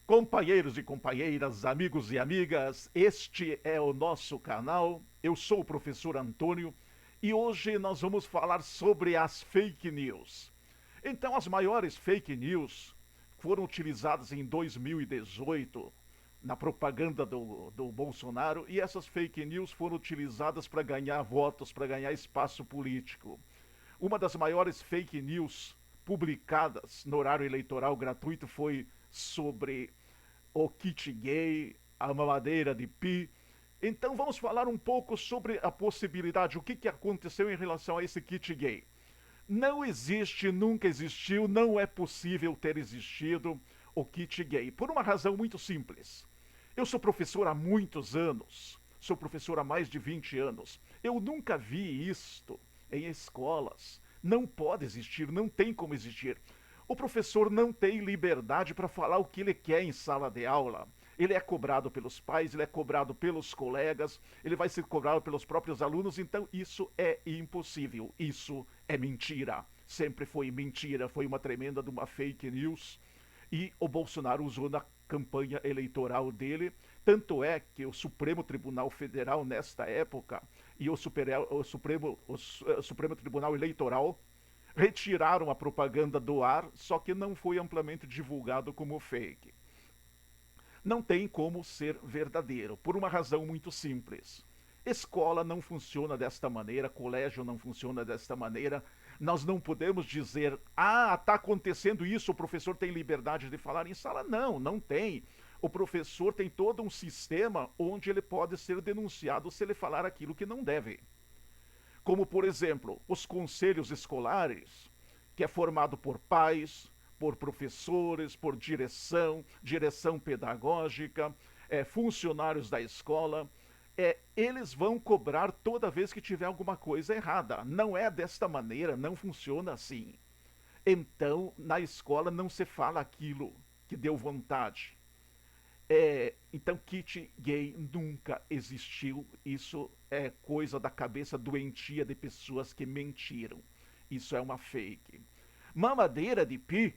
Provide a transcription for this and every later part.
Companheiros e companheiras, amigos e amigas, este é o nosso canal. Eu sou o professor Antônio e hoje nós vamos falar sobre as fake news. Então, as maiores fake news foram utilizadas em 2018 na propaganda do Bolsonaro e essas fake news foram utilizadas para ganhar votos, para ganhar espaço político. Uma das maiores fake news publicadas no horário eleitoral gratuito foi sobre o kit gay, a mamadeira de pi. Então vamos falar um pouco sobre a possibilidade, o que aconteceu em relação a esse kit gay. Não existe, nunca existiu, não é possível ter existido o kit gay, por uma razão muito simples. Eu sou professor há muitos anos, sou professor há mais de 20 anos. Eu nunca vi isto em escolas. Não pode existir, não tem como existir. O professor não tem liberdade para falar o que ele quer em sala de aula. Ele é cobrado pelos pais, ele é cobrado pelos colegas, ele vai ser cobrado pelos próprios alunos, então isso é impossível. Isso é mentira. Sempre foi mentira, foi uma tremenda de uma fake news. E o Bolsonaro usou na campanha eleitoral dele. Tanto é que o Supremo Tribunal Federal, nesta época, e o Supremo Tribunal Eleitoral retiraram a propaganda do ar, só que não foi amplamente divulgado como fake. Não tem como ser verdadeiro, por uma razão muito simples. Escola não funciona desta maneira, colégio não funciona desta maneira. Nós não podemos dizer, está acontecendo isso, o professor tem liberdade de falar em sala. Não, não tem. O professor tem todo um sistema onde ele pode ser denunciado se ele falar aquilo que não deve. Como, por exemplo, os conselhos escolares, que é formado por pais, por professores, por direção pedagógica, funcionários da escola. Eles vão cobrar toda vez que tiver alguma coisa errada. Não é desta maneira, não funciona assim. Então, na escola não se fala aquilo que deu vontade. Então, kit gay nunca existiu. Isso é coisa da cabeça doentia de pessoas que mentiram. Isso é uma fake. Mamadeira de pi.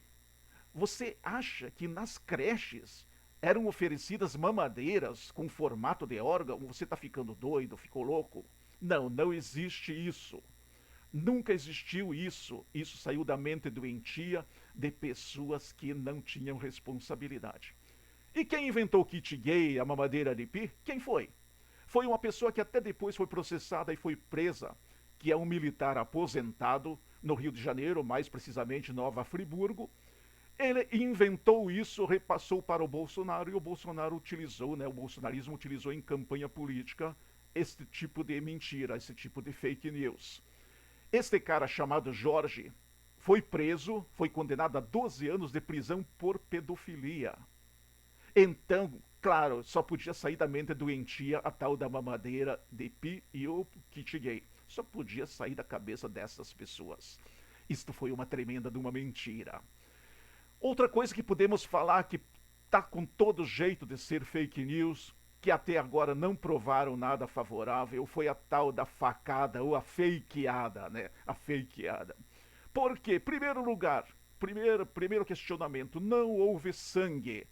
Você acha que nas creches eram oferecidas mamadeiras com formato de órgão? Você está ficando doido, ficou louco? Não, não existe isso. Nunca existiu isso. Isso saiu da mente doentia de pessoas que não tinham responsabilidade. E quem inventou o kit gay, a mamadeira de pi? Quem foi? Foi uma pessoa que até depois foi processada e foi presa, que é um militar aposentado no Rio de Janeiro, mais precisamente Nova Friburgo. Ele inventou isso, repassou para o Bolsonaro e o Bolsonaro utilizou, o bolsonarismo utilizou em campanha política este tipo de mentira, esse tipo de fake news. Este cara chamado Jorge foi preso, foi condenado a 12 anos de prisão por pedofilia. Então, claro, só podia sair da mente doentia a tal da mamadeira de pi e o kit gay. Só podia sair da cabeça dessas pessoas. Isto foi uma tremenda de uma mentira. Outra coisa que podemos falar que está com todo jeito de ser fake news, que até agora não provaram nada favorável, foi a tal da facada ou a fakeada, né? A fakeada. Por quê? Primeiro lugar, primeiro questionamento, não houve sangue.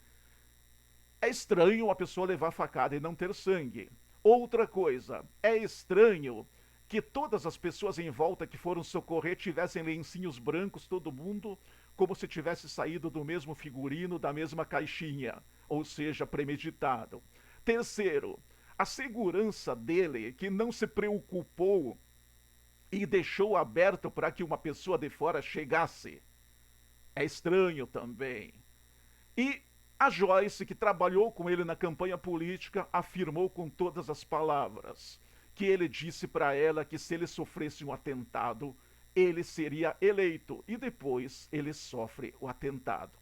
É estranho a pessoa levar facada e não ter sangue. Outra coisa, é estranho que todas as pessoas em volta que foram socorrer tivessem lencinhos brancos, todo mundo, como se tivesse saído do mesmo figurino, da mesma caixinha, ou seja, premeditado. Terceiro, a segurança dele, que não se preocupou e deixou aberto para que uma pessoa de fora chegasse. É estranho também. E a Joyce, que trabalhou com ele na campanha política, afirmou com todas as palavras que ele disse para ela que se ele sofresse um atentado, ele seria eleito. E depois ele sofre o atentado.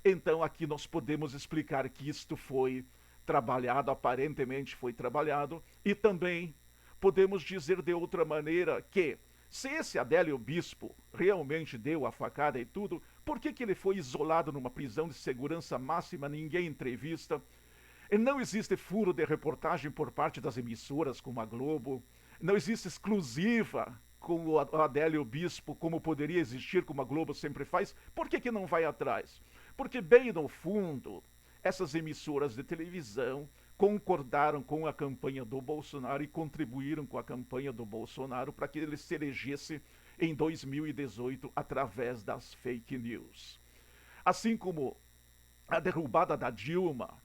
Então aqui nós podemos explicar que isto foi trabalhado, aparentemente foi trabalhado, e também podemos dizer de outra maneira que se esse Adélio Bispo realmente deu a facada e tudo, por que ele foi isolado numa prisão de segurança máxima, ninguém entrevista? E não existe furo de reportagem por parte das emissoras como a Globo, não existe exclusiva com o Adélio Bispo, como poderia existir, como a Globo sempre faz. Por que não vai atrás? Porque bem no fundo, essas emissoras de televisão concordaram com a campanha do Bolsonaro e contribuíram com a campanha do Bolsonaro para que ele se elegesse em 2018 através das fake news. Assim como a derrubada da Dilma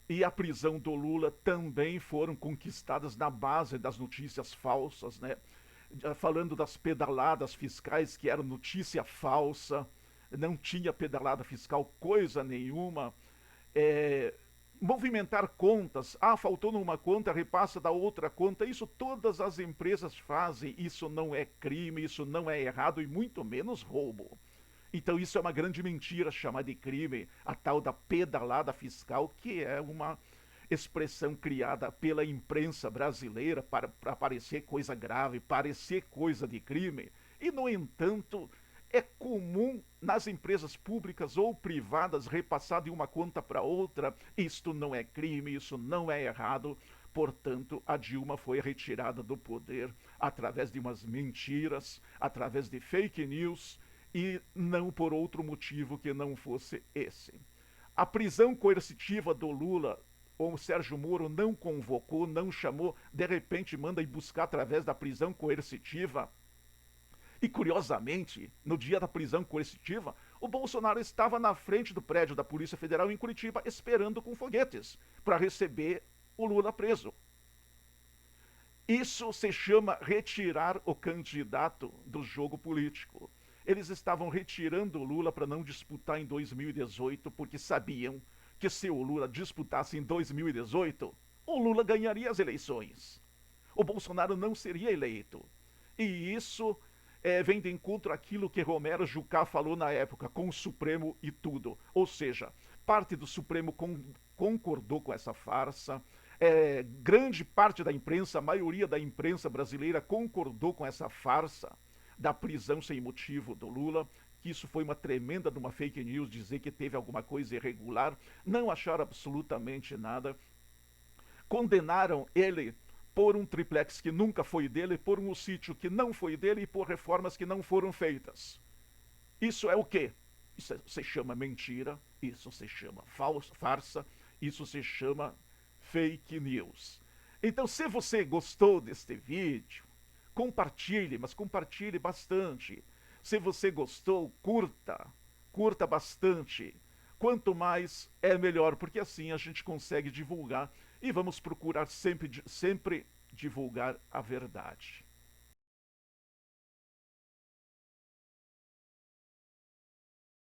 e a prisão do Lula também foram conquistadas na base das notícias falsas, né? Falando das pedaladas fiscais, que era notícia falsa, não tinha pedalada fiscal coisa nenhuma. É, movimentar contas, faltou numa conta, repassa da outra conta, isso todas as empresas fazem, isso não é crime, isso não é errado e muito menos roubo. Então isso é uma grande mentira chamar de crime, a tal da pedalada fiscal, que é uma expressão criada pela imprensa brasileira para parecer coisa grave, parecer coisa de crime. E, no entanto, é comum nas empresas públicas ou privadas repassar de uma conta para outra. Isto não é crime, isso não é errado. Portanto, a Dilma foi retirada do poder através de umas mentiras, através de fake news e não por outro motivo que não fosse esse. A prisão coercitiva do Lula, o Sérgio Moro não convocou, não chamou, de repente manda ir buscar através da prisão coercitiva. E curiosamente, no dia da prisão coercitiva, o Bolsonaro estava na frente do prédio da Polícia Federal em Curitiba esperando com foguetes para receber o Lula preso. Isso se chama retirar o candidato do jogo político. Eles estavam retirando o Lula para não disputar em 2018, porque sabiam que se o Lula disputasse em 2018, o Lula ganharia as eleições. O Bolsonaro não seria eleito. E isso vem de encontro àquilo que Romero Jucá falou na época, com o Supremo e tudo. Ou seja, parte do Supremo concordou com essa farsa, grande parte da imprensa, a maioria da imprensa brasileira concordou com essa farsa da prisão sem motivo do Lula, que isso foi uma tremenda de uma fake news, dizer que teve alguma coisa irregular, não acharam absolutamente nada, condenaram ele por um triplex que nunca foi dele, por um sítio que não foi dele e por reformas que não foram feitas. Isso é o quê? Isso se chama mentira, isso se chama farsa, isso se chama fake news. Então, se você gostou deste vídeo, compartilhe, mas compartilhe bastante. Se você gostou, curta bastante. Quanto mais é melhor, porque assim a gente consegue divulgar e vamos procurar sempre divulgar a verdade.